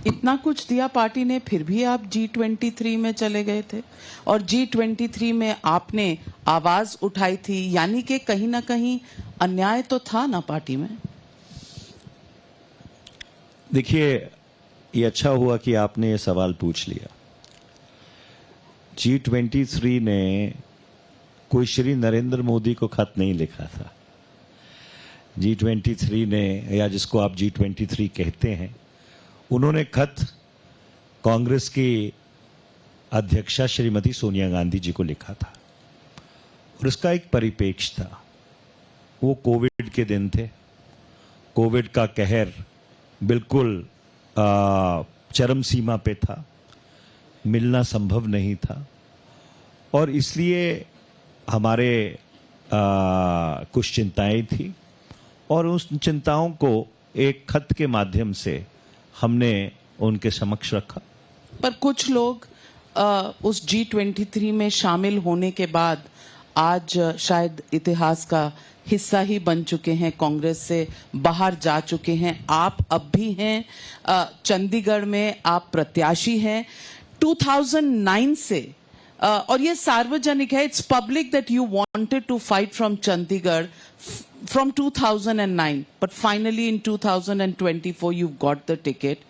इतना कुछ दिया पार्टी ने, फिर भी आप G23 में चले गए थे और G23 में आपने आवाज उठाई थी, यानी कि कहीं ना कहीं अन्याय तो था ना पार्टी में। देखिए, ये अच्छा हुआ कि आपने ये सवाल पूछ लिया। G23 ने कोई श्री नरेंद्र मोदी को खत नहीं लिखा था। G23 ने, या जिसको आप G23 कहते हैं, उन्होंने खत कांग्रेस की अध्यक्षा श्रीमती सोनिया गांधी जी को लिखा था और इसका एक परिप्रेक्ष्य था। वो कोविड के दिन थे, कोविड का कहर बिल्कुल चरम सीमा पे था, मिलना संभव नहीं था और इसलिए हमारे कुछ चिंताएं थी और उस चिंताओं को एक खत के माध्यम से हमने उनके समक्ष रखा। पर कुछ लोग उस G23 में शामिल होने के बाद आज शायद इतिहास का हिस्सा ही बन चुके हैं, कांग्रेस से बाहर जा चुके हैं। आप अब भी हैं, चंडीगढ़ में आप प्रत्याशी हैं 2009 से, और ये सार्वजनिक है, it's public that you wanted to fight from Chandigarh from 2009, but finally in 2024 you got the ticket.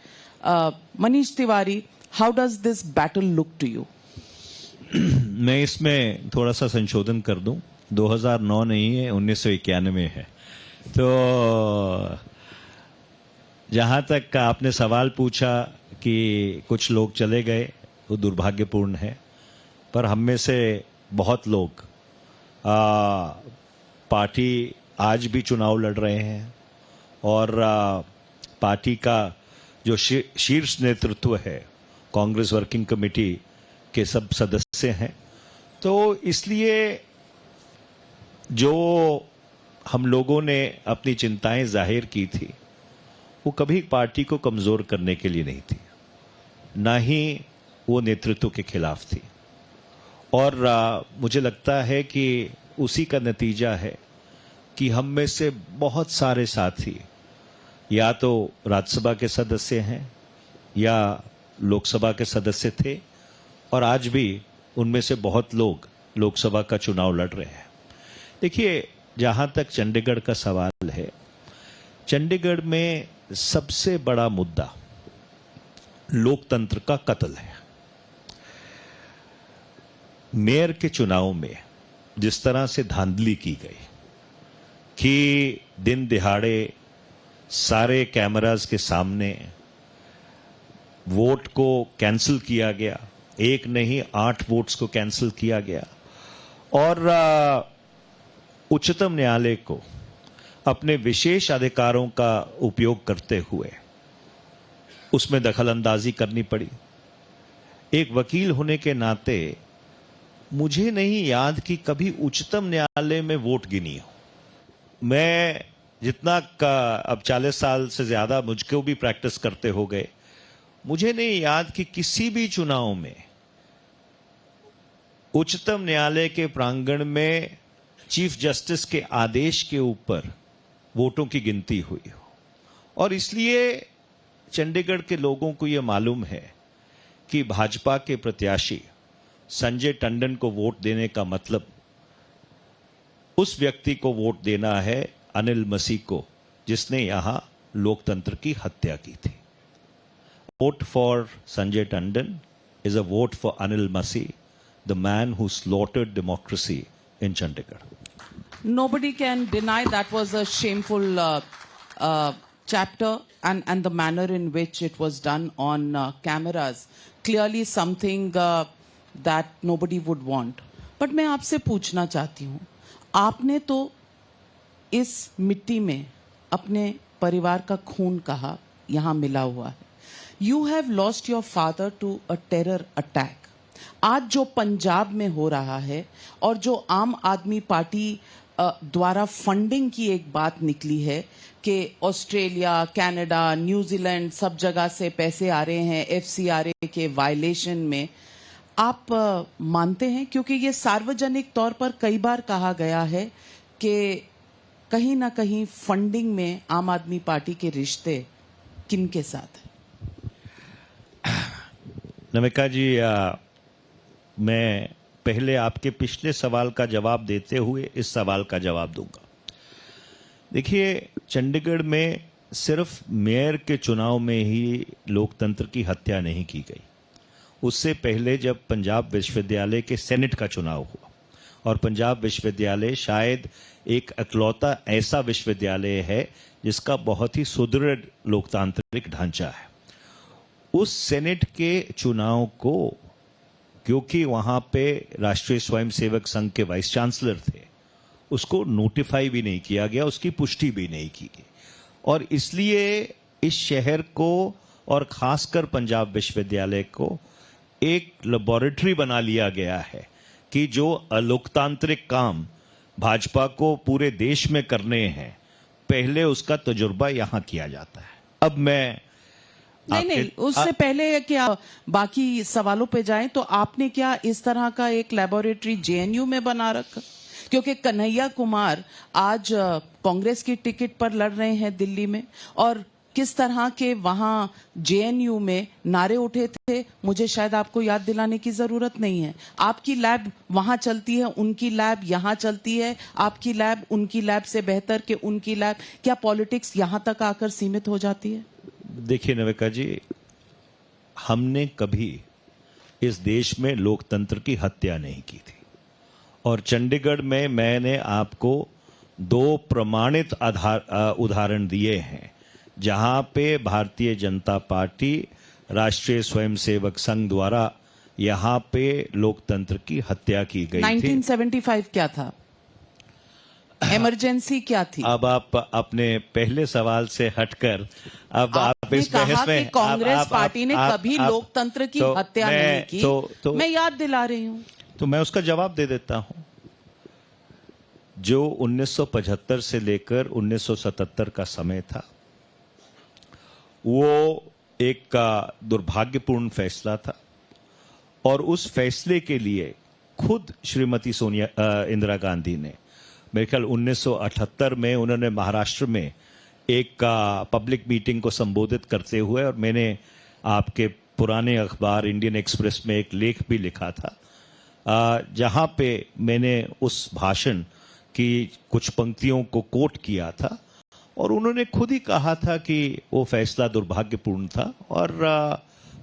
Manish Tiwari, how does this battle look to you? मैं इसमें थोड़ा सा संशोधन कर दूं, 2009 नहीं है, 1991 है। तो जहां तक आपने सवाल पूछा कि कुछ लोग चले गए, वो दुर्भाग्यपूर्ण है, पर हम में से बहुत लोग पार्टी आज भी चुनाव लड़ रहे हैं और पार्टी का जो शीर्ष नेतृत्व है, कांग्रेस वर्किंग कमेटी के सब सदस्य हैं। तो इसलिए जो हम लोगों ने अपनी चिंताएं जाहिर की थी, वो कभी पार्टी को कमजोर करने के लिए नहीं थी, ना ही वो नेतृत्व के खिलाफ थी। और मुझे लगता है कि उसी का नतीजा है कि हम में से बहुत सारे साथी या तो राज्यसभा के सदस्य हैं या लोकसभा के सदस्य थे और आज भी उनमें से बहुत लोग लोकसभा का चुनाव लड़ रहे हैं। देखिए, जहां तक चंडीगढ़ का सवाल है, चंडीगढ़ में सबसे बड़ा मुद्दा लोकतंत्र का कत्ल है। मेयर के चुनाव में जिस तरह से धांधली की गई कि दिन दिहाड़े सारे कैमरास के सामने वोट को कैंसिल किया गया, एक नहीं 8 वोट्स को कैंसिल किया गया और उच्चतम न्यायालय को अपने विशेष अधिकारों का उपयोग करते हुए उसमें दखलंदाजी करनी पड़ी। एक वकील होने के नाते मुझे नहीं याद कि कभी उच्चतम न्यायालय में वोट गिनी हो। मैं जितना का अब 40 साल से ज्यादा मुझको भी प्रैक्टिस करते हो गए, मुझे नहीं याद कि किसी भी चुनाव में उच्चतम न्यायालय के प्रांगण में चीफ जस्टिस के आदेश के ऊपर वोटों की गिनती हुई हो। और इसलिए चंडीगढ़ के लोगों को यह मालूम है कि भाजपा के प्रत्याशी संजय टंडन को वोट देने का मतलब उस व्यक्ति को वोट देना है, अनिल मसीह को, जिसने यहां लोकतंत्र की हत्या की थी। Vote for Sanjay Tandon is a vote for Anil Masih, the man who slaughtered democracy in Chandigarh. Nobody can deny that was a shameful chapter, and the manner in which it was done on cameras, clearly something that nobody would want. But मैं आपसे पूछना चाहती हूँ, आपने तो इस मिट्टी में अपने परिवार का खून कहा यहाँ मिला हुआ है। You have lost your father to a terror attack. आज जो पंजाब में हो रहा है और जो आम आदमी पार्टी द्वारा फंडिंग की एक बात निकली है कि ऑस्ट्रेलिया, कनाडा, न्यूजीलैंड सब जगह से पैसे आ रहे हैं FCRA के वायलेशन में, आप मानते हैं? क्योंकि ये सार्वजनिक तौर पर कई बार कहा गया है कि कहीं ना कहीं फंडिंग में आम आदमी पार्टी के रिश्ते किन के साथ हैं? नमिका जी, मैं पहले आपके पिछले सवाल का जवाब देते हुए इस सवाल का जवाब दूंगा। देखिए, चंडीगढ़ में सिर्फ मेयर के चुनाव में ही लोकतंत्र की हत्या नहीं की गई। उससे पहले जब पंजाब विश्वविद्यालय के सेनेट का चुनाव हुआ, और पंजाब विश्वविद्यालय शायद एक इकलौता ऐसा विश्वविद्यालय है जिसका बहुत ही सुदृढ़ लोकतांत्रिक ढांचा है, उस सेनेट के चुनाव को, क्योंकि वहां पे राष्ट्रीय स्वयंसेवक संघ के वाइस चांसलर थे, उसको नोटिफाई भी नहीं किया गया, उसकी पुष्टि भी नहीं की गई। और इसलिए इस शहर को और खासकर पंजाब विश्वविद्यालय को एक लेबोरेटरी बना लिया गया है कि जो अलोकतांत्रिक काम भाजपा को पूरे देश में करने हैं, पहले उसका तजुर्बा यहां किया जाता है। अब मैं नहीं, उससे पहले कि आप बाकी सवालों पे जाएं, तो आपने क्या इस तरह का एक लेबोरेटरी जेएनयू में बना रखा? क्योंकि कन्हैया कुमार आज कांग्रेस की टिकट पर लड़ रहे हैं दिल्ली में, और किस तरह के वहां जेएनयू में नारे उठे थे, मुझे शायद आपको याद दिलाने की जरूरत नहीं है। आपकी लैब वहां चलती है, उनकी लैब यहां चलती है, आपकी लैब उनकी लैब से बेहतर कि उनकी लैब। क्या पॉलिटिक्स यहां तक आकर सीमित हो जाती है? देखिए नविका जी, हमने कभी इस देश में लोकतंत्र की हत्या नहीं की थी, और चंडीगढ़ में मैंने आपको 2 प्रमाणित उदाहरण दिए हैं जहां पे भारतीय जनता पार्टी, राष्ट्रीय स्वयंसेवक संघ द्वारा यहां पे लोकतंत्र की हत्या की गई 1975 क्या था? इमरजेंसी क्या थी? अब आप अपने पहले सवाल से हटकर अब आप इस बहस में, कांग्रेस पार्टी ने कभी लोकतंत्र की हत्या नहीं की, तो मैं याद दिला रही हूं। तो मैं उसका जवाब दे देता हूं। जो 1975 से लेकर 1977 का समय था, वो एक दुर्भाग्यपूर्ण फैसला था, और उस फैसले के लिए खुद श्रीमती इंदिरा गांधी ने, मेरे ख्याल 1978 में उन्होंने महाराष्ट्र में एक पब्लिक मीटिंग को संबोधित करते हुए, और मैंने आपके पुराने अखबार इंडियन एक्सप्रेस में एक लेख भी लिखा था, जहां पे मैंने उस भाषण की कुछ पंक्तियों को कोट किया था, और उन्होंने खुद ही कहा था कि वो फैसला दुर्भाग्यपूर्ण था, और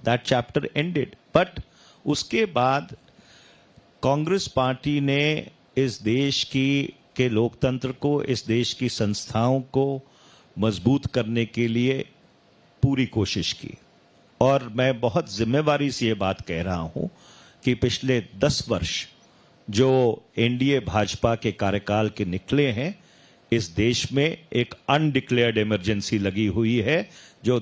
दैट चैप्टर एंडेड। बट उसके बाद कांग्रेस पार्टी ने इस देश के लोकतंत्र को, इस देश की संस्थाओं को मजबूत करने के लिए पूरी कोशिश की, और मैं बहुत जिम्मेवारी से ये बात कह रहा हूं कि पिछले 10 वर्ष जो एनडीए भाजपा के कार्यकाल के निकले हैं, इस देश में एक अनडिक्लेयर्ड इमरजेंसी लगी हुई है, जो